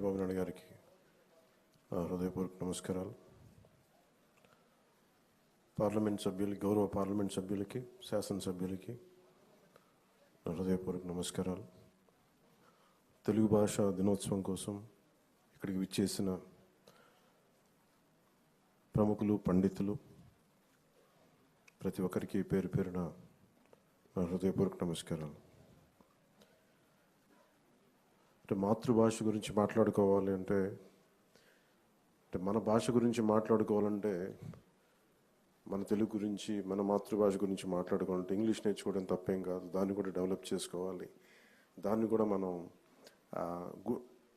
బాబు నాయుడు గారికి హృదయపూర్వక నమస్కారాలు. పార్లమెంట్ సభ్యులకి, గౌరవ పార్లమెంట్ సభ్యులకి, శాసనసభ్యులకి హృదయపూర్వక నమస్కారాలు. తెలుగు భాష దినోత్సవం కోసం ఇక్కడికి విచ్చేసిన ప్రముఖులు, పండితులు ప్రతి ఒక్కరికి పేరు పేరున నా హృదయపూర్వక నమస్కారాలు. మాతృభాష గురించి మాట్లాడుకోవాలి అంటే మన భాష గురించి మాట్లాడుకోవాలంటే, మన తెలుగు గురించి, మన మాతృభాష గురించి మాట్లాడుకోవాలంటే ఇంగ్లీష్ నేర్చుకోవడం తప్పేం కాదు. దాన్ని కూడా డెవలప్ చేసుకోవాలి. దాన్ని కూడా మనం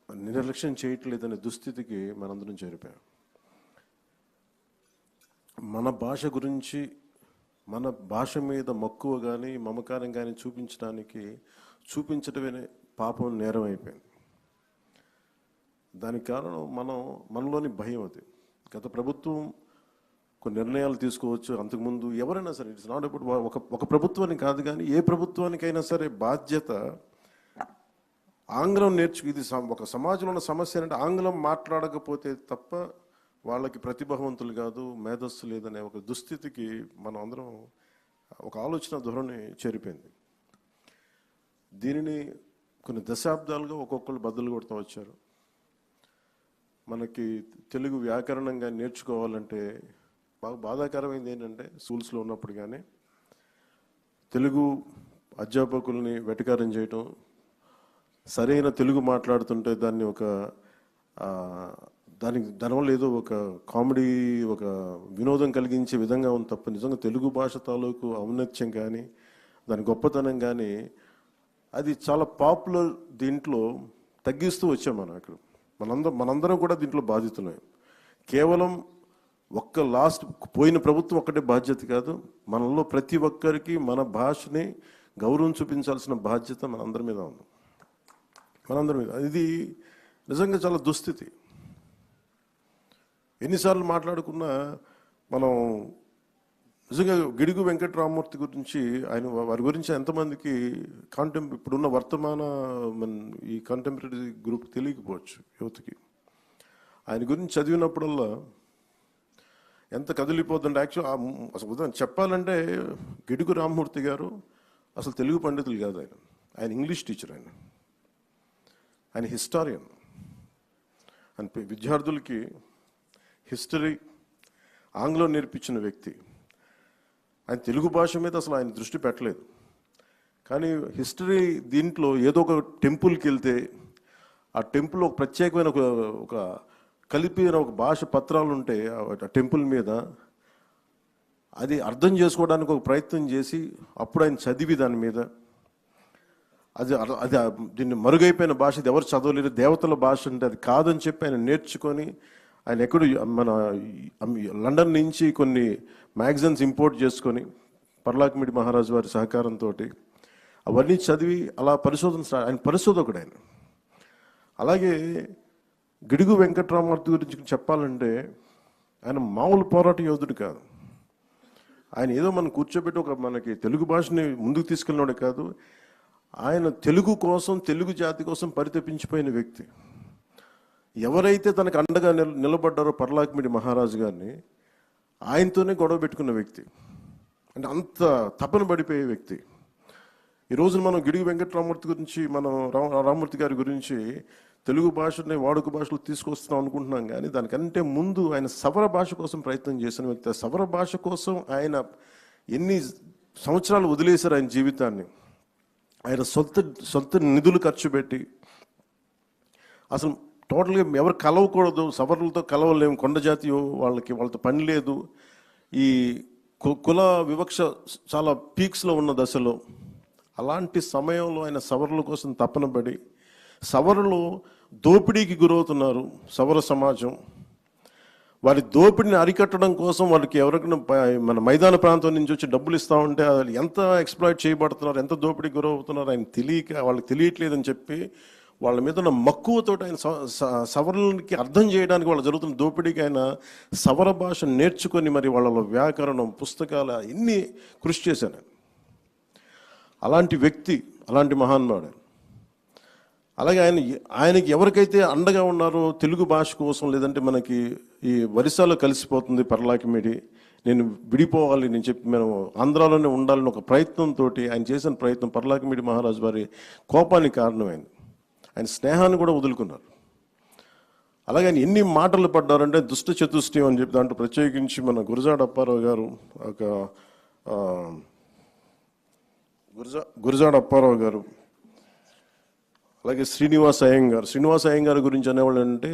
నిర్లక్ష్యం చేయట్లేదనే దుస్థితికి మనందరం చేరిపోయాం. మన భాష గురించి, మన భాష మీద మక్కువ కానీ మమకారం కానీ చూపించడమే పాపం, నేరం అయిపోయింది. దానికి కారణం మనలోని భయం. అది గత ప్రభుత్వం కొన్ని నిర్ణయాలు తీసుకోవచ్చు. అంతకుముందు ఎవరైనా సరే, ఇట్స్ నాట్ అబౌట్ ఒక ప్రభుత్వానికి కాదు, కానీ ఏ ప్రభుత్వానికైనా సరే బాధ్యత ఆంగ్లం ఇది ఒక సమాజంలో ఉన్న సమస్య అంటే ఆంగ్లం మాట్లాడకపోతే తప్ప వాళ్ళకి ప్రతిభావంతులు కాదు, మేధస్సు లేదనే ఒక దుస్థితికి మనం అందరం ఒక ఆలోచన ధోరణి చేరిపోయింది. దీనిని కొన్ని దశాబ్దాలుగా ఒక్కొక్కరు బద్దలు కొడుతూ వచ్చారు. మనకి తెలుగు వ్యాకరణంగా నేర్చుకోవాలంటే బాగా బాధాకరమైంది ఏంటంటే, స్కూల్స్లో ఉన్నప్పుడు కానీ తెలుగు అధ్యాపకుల్ని వెటకారం చేయటం, సరైన తెలుగు మాట్లాడుతుంటే దానివల్ల ఏదో ఒక కామెడీ, ఒక వినోదం కలిగించే విధంగా ఉంది తప్ప నిజంగా తెలుగు భాష తాలూకు ఔన్నత్యం కానీ దాని గొప్పతనం కానీ అది చాలా పాపులర్ దీంట్లో తగ్గిస్తూ వచ్చాం. మనం అక్కడ మనందరం కూడా దీంట్లో బాధితున్నాం. కేవలం పోయిన ప్రభుత్వం ఒక్కటే బాధ్యత కాదు, మనలో ప్రతి ఒక్కరికి మన భాషని గౌరవం చూపించాల్సిన బాధ్యత మనందరి మీద ఉంది. ఇది నిజంగా చాలా దుస్థితి. ఎన్నిసార్లు మాట్లాడుకున్నా మనం నిజంగా గిడుగు వెంకటరామమూర్తి గురించి, వారి గురించి ఎంతమందికి ఇప్పుడున్న వర్తమాన ఈ కంటెంపరీ గ్రూప్ తెలియకపోవచ్చు యువతకి. ఆయన గురించి చదివినప్పుడల్లా ఎంత కదిలిపోతుంటే, అసలు ఉదాహరణ చెప్పాలంటే గిడుగు రామమూర్తి గారు అసలు తెలుగు పండితులు కాదు. ఆయన ఇంగ్లీష్ టీచర్. ఆయన హిస్టారియన్. ఆయన విద్యార్థులకి హిస్టరీ, ఆంగ్లం నేర్పించిన వ్యక్తి. ఆయన తెలుగు భాష మీద అసలు ఆయన దృష్టి పెట్టలేదు. కానీ హిస్టరీ దీంట్లో ఏదో ఒక టెంపుల్కి వెళ్తే ఆ టెంపుల్ ఒక ప్రత్యేకమైన ఒక కలిపిన ఒక భాష పత్రాలు ఉంటే ఆ టెంపుల్ మీద అది అర్థం చేసుకోవడానికి ఒక ప్రయత్నం చేసి అప్పుడు ఆయన చదివి దాని మీద అది దీన్ని మరుగైపోయిన భాష, ఇది ఎవరు చదవలేరు, దేవతల భాష అంటే అది కాదని చెప్పి ఆయన నేర్చుకొని, ఆయన ఎక్కడో మన లండన్ నుంచి కొన్ని మ్యాగజైన్స్ ఇంపోర్ట్ చేసుకొని పర్లాకిమిడి మహారాజు వారి సహకారంతో అవన్నీ చదివి అలా ఆయన పరిశోధకుడు. అలాగే గిడుగు వెంకటరామమూర్తి గురించి చెప్పాలంటే ఆయన మామూలు పోరాట యోధుడు కాదు. ఆయన ఏదో మనం కూర్చోబెట్టి మనకి తెలుగు భాషని ముందుకు తీసుకెళ్ళినోడే కాదు, ఆయన తెలుగు కోసం, తెలుగు జాతి కోసం పరితపించిపోయిన వ్యక్తి. ఎవరైతే తనకు అండగా నిలబడ్డారో పర్లాకిమిడి మహారాజు గారిని, ఆయనతోనే గొడవ పెట్టుకున్న వ్యక్తి. అంటే అంత తపన పడిపోయే వ్యక్తి. ఈ రోజున మనం గిడుగు వెంకటరామమూర్తి గురించి, మనం రామమూర్తి గారి గురించి తెలుగు భాషని వాడుక భాషలో తీసుకొస్తున్నాం అనుకుంటున్నాం, కానీ దానికంటే ముందు ఆయన సవర భాష కోసం ప్రయత్నం చేసిన వ్యక్తి. సవర భాష కోసం ఆయన ఎన్ని సంవత్సరాలు వదిలేశారు ఆయన జీవితాన్ని. ఆయన సొంత నిధులు ఖర్చు పెట్టి, అసలు టోటల్గా ఎవరు కలవకూడదు, సవర్లతో కలవలేము, కొండ జాతి వాళ్ళతో పని లేదు, ఈ కుల వివక్ష చాలా పీక్స్లో ఉన్న దశలో, అలాంటి సమయంలో ఆయన సవర్ల కోసం తపన పడి, సవరులు దోపిడీకి గురవుతున్నారు సవర సమాజం, వారి దోపిడిని అరికట్టడం కోసం వాళ్ళకి ఎవరికైనా మన మైదాన ప్రాంతం నుంచి వచ్చి డబ్బులు ఇస్తూ ఉంటే వాళ్ళు ఎంత ఎక్స్ప్లాయిట్ చేయబడుతున్నారు, ఎంత దోపిడీకి గురవుతున్నారు ఆయన వాళ్ళకి తెలియట్లేదని చెప్పి వాళ్ళ మీద ఉన్న మక్కువతో ఆయన సవరణకి అర్థం చేయడానికి వాళ్ళు జరుగుతున్న దోపిడీకి ఆయన సవర భాష నేర్చుకొని మరి వాళ్ళలో వ్యాకరణం, పుస్తకాలు ఇన్ని కృషి చేశాను. అలాంటి వ్యక్తి, అలాంటి మహాన్మాడు. అలాగే ఆయనకి ఎవరికైతే అండగా ఉన్నారో తెలుగు భాష కోసం, లేదంటే మనకి ఈ వరిసాలో కలిసిపోతుంది పర్లాకిమిడి, నేను విడిపోవాలి నేను చెప్పి మేము ఆంధ్రాలోనే ఉండాలని ఒక ప్రయత్నంతో ఆయన చేసిన ప్రయత్నం పర్లాకిమిడి మహారాజు వారి కోపానికి కారణమైంది. ఆయన స్నేహాన్ని కూడా వదులుకున్నారు. అలాగే ఆయన ఎన్ని మాటలు పడ్డారంటే దుష్ట చతుష్టయం అని చెప్పి దాంట్లో ప్రత్యేకించి మన గురజాడ అప్పారావు గారు గురజాడ అప్పారావు గారు, అలాగే శ్రీనివాస్ అయ్యంగార్ గురించి అనేవాళ్ళు అంటే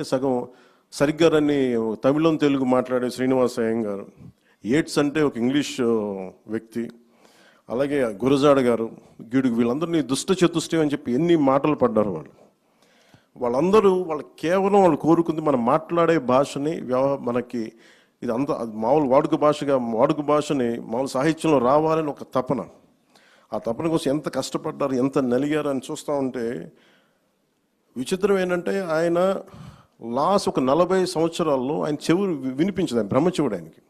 సరిగ్గా రన్ని తమిళం తెలుగు మాట్లాడే శ్రీనివాస్ అయ్యంగారు, ఏట్స్ అంటే ఒక ఇంగ్లీష్ వ్యక్తి, అలాగే గురజాడ గారు, గిడుగు, వీళ్ళందరినీ దుష్ట చతుష్టయం అని చెప్పి ఎన్ని మాటలు పడ్డారు వాళ్ళందరూ కేవలం వాళ్ళు కోరుకుంది మనం మాట్లాడే భాషని మనకి ఇది అంత మామూలు వాడుక భాషని మామూలు సాహిత్యంలో రావాలని ఒక తపన. ఆ తపన కోసం ఎంత కష్టపడ్డారు, ఎంత నలిగారు అని చూస్తూ ఉంటే విచిత్రం ఏంటంటే ఆయన ఒక 40 సంవత్సరాల్లో ఆయన చెవులు వినిపించదు, ఆయన బ్రహ్మచెవుడు ఆయనకి.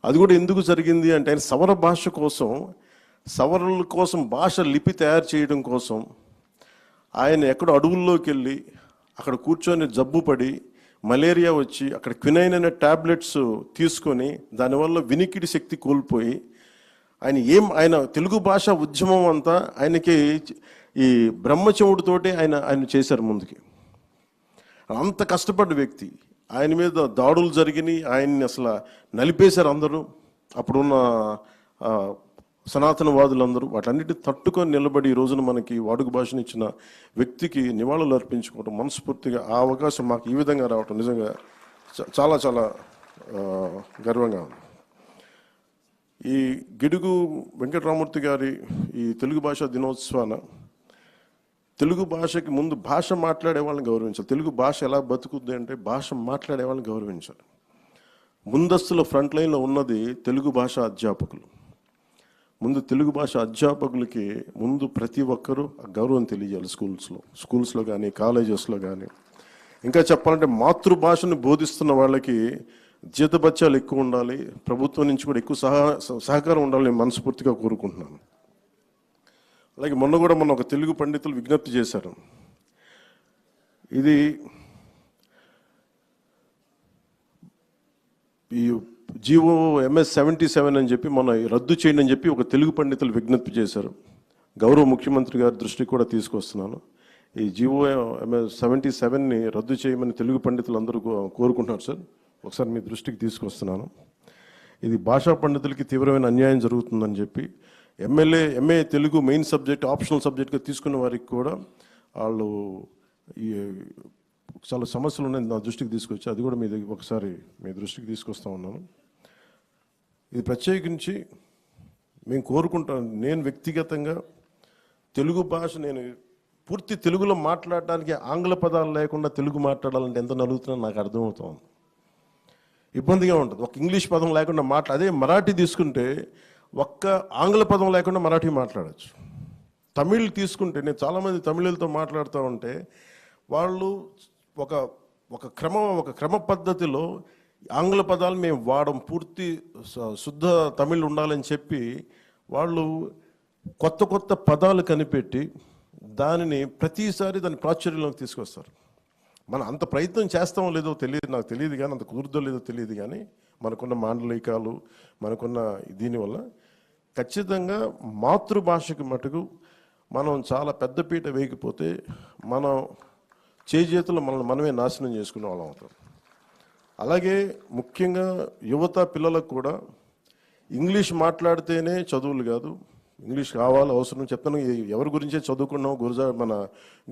అది కూడా ఎందుకు జరిగింది అంటే ఆయన సవరల కోసం భాష లిపి తయారు చేయడం కోసం ఆయన ఎక్కడో అడవుల్లోకి వెళ్ళి అక్కడ కూర్చొని జబ్బు పడి మలేరియా వచ్చి అక్కడ క్వినైన్ అనే ట్యాబ్లెట్స్ తీసుకొని దానివల్ల వినికిడి శక్తి కోల్పోయి ఆయన తెలుగు భాష ఉద్యమం అంతా ఆయనకి ఈ బ్రహ్మచెవుడితోటి ఆయన చేశారు ముందుకి. అంత కష్టపడ్డ వ్యక్తి, ఆయన మీద దాడులు జరిగినాయి, ఆయన్ని అసలు నలిపేశారు అందరూ. అప్పుడున్న సనాతనవాదులందరూ వాటన్నిటిని తట్టుకొని నిలబడి ఈ రోజున మనకి వాడుక భాషను ఇచ్చిన వ్యక్తికి నివాళులు అర్పించుకోవడం మనస్ఫూర్తిగా ఆ అవకాశం మాకు ఈ విధంగా రావటం నిజంగా చాలా చాలా గర్వంగా ఉంది. ఈ గిడుగు వెంకటరామూర్తి గారి ఈ తెలుగు భాషా దినోత్సవాన తెలుగు భాషకి ముందు భాష మాట్లాడే వాళ్ళని గౌరవించాలి. తెలుగు భాష ఎలా బతుకుద్ది అంటే భాష మాట్లాడే వాళ్ళని గౌరవించాలి. ముందస్తులో ఫ్రంట్ లైన్లో ఉన్నది తెలుగు భాష అధ్యాపకులు. ముందు తెలుగు భాష అధ్యాపకులకి ముందు ప్రతి ఒక్కరూ గౌరవం తెలియజేయాలి. స్కూల్స్లో కానీ కాలేజెస్లో కానీ. ఇంకా చెప్పాలంటే మాతృభాషను బోధిస్తున్న వాళ్ళకి జీతభత్యాలు ఎక్కువ ఉండాలి, ప్రభుత్వం నుంచి కూడా ఎక్కువ సహకారం ఉండాలని మనస్ఫూర్తిగా కోరుకుంటున్నాను. అలాగే మొన్న ఒక తెలుగు పండితులు విజ్ఞప్తి చేశారు. ఇది ఈ జీవో MS 77 అని చెప్పి మొన్న రద్దు చేయండి అని చెప్పి ఒక తెలుగు పండితులు విజ్ఞప్తి చేశారు. గౌరవ ముఖ్యమంత్రి గారి దృష్టికి కూడా తీసుకొస్తున్నాను. ఈ జీవో MS 77ని రద్దు చేయమని తెలుగు పండితులు అందరూ కోరుకుంటున్నారు సార్. ఒకసారి మీ దృష్టికి తీసుకొస్తున్నాను. ఇది భాషా పండితులకి తీవ్రమైన అన్యాయం జరుగుతుందని చెప్పి MA Telugu main subject optional సబ్జెక్ట్గా తీసుకున్న వారికి కూడా వాళ్ళు ఈ చాలా సమస్యలు ఉన్నాయి నా దృష్టికి తీసుకొచ్చి అది కూడా ఒకసారి మీ దృష్టికి తీసుకొస్తా ఉన్నాను. ఇది ప్రత్యేకించి మేము కోరుకుంటాం. నేను వ్యక్తిగతంగా తెలుగు భాష నేను పూర్తి తెలుగులో మాట్లాడడానికి ఆంగ్ల పదాలు లేకుండా తెలుగు మాట్లాడాలంటే ఎంత నలుగుతున్నానో నాకు అర్థమవుతుంది. ఇబ్బందిగా ఉంటుంది. ఒక ఇంగ్లీష్ పదం లేకుండా అదే మరాఠీ తీసుకుంటే ఒక్క ఆంగ్ల పదం లేకుండా మరాఠీ మాట్లాడచ్చు. తమిళ్ తీసుకుంటే నేను చాలామంది తమిళులతో మాట్లాడుతూ ఉంటే వాళ్ళు ఒక క్రమ పద్ధతిలో ఆంగ్ల పదాలు మేము వాడం, పూర్తి శుద్ధ తమిళ్ ఉండాలని చెప్పి వాళ్ళు కొత్త పదాలు కనిపెట్టి దానిని ప్రతిసారి దాని ప్రాచుర్యంలోకి తీసుకొస్తారు. మనం అంత ప్రయత్నం చేస్తామో లేదో నాకు తెలియదు కానీ, అంత కుదురుదో లేదో తెలియదు కానీ, మనకున్న మాండలికాలు మనకున్న దీనివల్ల ఖచ్చితంగా మాతృభాషకి మటుకు మనం చాలా పెద్దపీట వేయకపోతే మనం చేతులు మనమే నాశనం చేసుకునే వాళ్ళం అవుతాం. అలాగే ముఖ్యంగా యువత పిల్లలకు కూడా ఇంగ్లీష్ మాట్లాడితేనే చదువులు కాదు, ఇంగ్లీష్ కావాలి అవసరం. చెప్తాను, ఎవరి గురించే చదువుకున్నాం, మన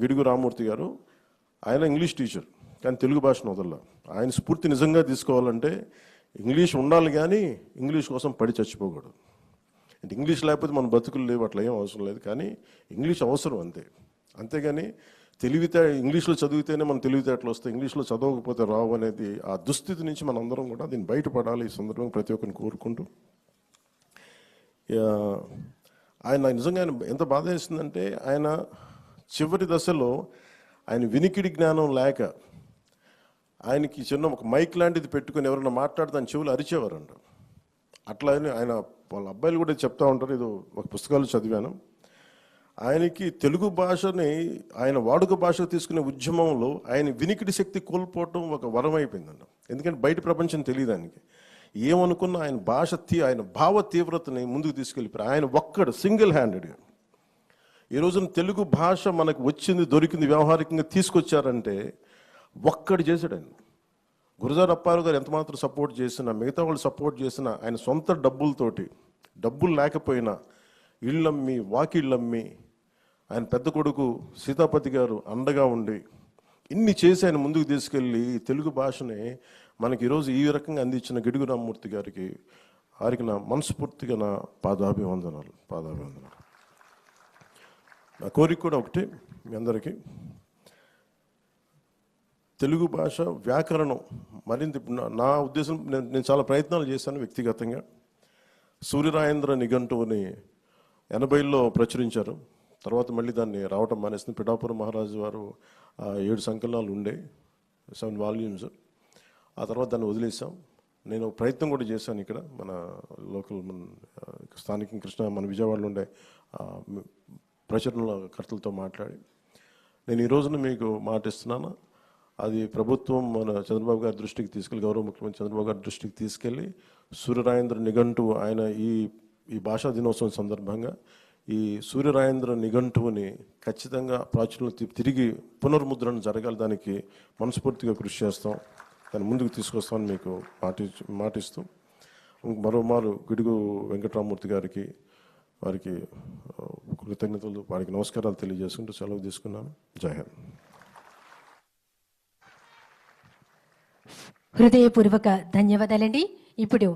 గిడుగు రామూర్తి గారు ఆయన ఇంగ్లీష్ టీచర్ కానీ తెలుగు భాషను వదల. ఆయన స్ఫూర్తి నిజంగా తీసుకోవాలంటే ఇంగ్లీష్ ఉండాలి కానీ ఇంగ్లీష్ కోసం పడి చచ్చిపోకూడదు. అంటే ఇంగ్లీష్ లేకపోతే మన బతుకులు లేవు, అట్లా ఏం అవసరం లేదు, కానీ ఇంగ్లీష్ అవసరం అంతే. అంతేగాని ఇంగ్లీష్లో చదివితేనే మన తెలివితేటలు వస్తాయి, ఇంగ్లీష్లో చదవకపోతే రావు అనేది ఆ దుస్థితి నుంచి మనం అందరం కూడా దీన్ని బయటపడాలి. ఈ సందర్భంగా ప్రతి ఒక్కరిని కోరుకుంటూ ఆయన నిజంగా ఎంత బాధ వేసిందంటే ఆయన చివరి దశలో ఆయన వినికిడి జ్ఞానం లేక ఆయనకి ఒక మైక్ లాంటిది పెట్టుకుని ఎవరైనా మాట్లాడితే ఆయన చెవులు అరిచేవారంట. అట్లా ఆయన వాళ్ళ అబ్బాయిలు కూడా చెప్తా ఉంటారు, ఏదో ఒక పుస్తకాలు చదివాను. ఆయనకి తెలుగు భాషని ఆయన వాడుక భాషకు తీసుకునే ఉద్యమంలో ఆయన వినికిడి శక్తి కోల్పోవటం ఒక వరం అయిపోయిందండి. ఎందుకంటే బయట ప్రపంచం తెలియదు ఆయనకి. ఏమనుకున్న ఆయన ఆయన భావ తీవ్రతని ముందుకు తీసుకెళ్ళిపోయారు. ఆయన ఒక్కడు సింగిల్ హ్యాండెడ్గా ఈ రోజున తెలుగు భాష మనకు వచ్చింది, దొరికింది, వ్యవహారికంగా తీసుకొచ్చారంటే ఒక్కడు చేశాడు ఆయన. గురజాడ అప్పారావు గారు ఎంత మాత్రం సపోర్ట్ చేసినా, మిగతా వాళ్ళు సపోర్ట్ చేసినా, ఆయన సొంత డబ్బులతోటి, డబ్బులు లేకపోయినా ఇళ్ళమ్మి వాకిళ్ళమ్మి ఆయన పెద్ద కొడుకు సీతాపతి గారు అండగా ఉండి ఇన్ని చేసి ఆయన ముందుకు తీసుకెళ్ళి తెలుగు భాషని మనకి ఈరోజు ఈ రకంగా అందించిన గిడుగు రామ్మూర్తి గారికి వారికి నా మనస్ఫూర్తిగా నా పాదాభివందనాలు. నా కోరిక కూడా ఒకటి, మీ అందరికీ తెలుగు భాష వ్యాకరణం మరింత నా ఉద్దేశం, నేను చాలా ప్రయత్నాలు చేశాను వ్యక్తిగతంగా. సూర్యరాయేంద్ర నిఘంటువుని 80లో ప్రచురించారు. తర్వాత మళ్ళీ దాన్ని రావటం మానేసింది. పిఠాపురం మహారాజు వారు 7 సంకలనాలు ఉండే, 7 వాల్యూమ్స్. ఆ తర్వాత దాన్ని వదిలేసాం. నేను ప్రయత్నం కూడా చేశాను ఇక్కడ మన లోకల్ స్థానిక కృష్ణ మన విజయవాడలో ఉండే ప్రచురణకర్తలతో మాట్లాడి నేను ఈ రోజున మీకు మాటిస్తున్నాను. అది ప్రభుత్వం మన చంద్రబాబు గారి దృష్టికి తీసుకెళ్ళి, గౌరవ ముఖ్యమంత్రి చంద్రబాబు గారి దృష్టికి తీసుకెళ్ళి సూర్యరాయేంద్ర నిఘంటువు ఆయన ఈ భాషా దినోత్సవం సందర్భంగా ఈ సూర్యరాయేంద్ర నిఘంటువుని ఖచ్చితంగా ప్రాచుర్యం తిరిగి పునర్ముద్రణ జరగాలి. దానికి మనస్ఫూర్తిగా కృషి చేస్తాం, దాన్ని ముందుకు తీసుకొస్తామని మీకు మాటిస్తూ మరోమారు గిడుగు వెంకటరామూర్తి గారికి వారికి కృతజ్ఞతలు, వారికి నమస్కారాలు తెలియజేసుకుంటూ సెలవు తీసుకున్నాను. జై హింద్. హృదయపూర్వక ధన్యవాదాలండి. ఇప్పుడు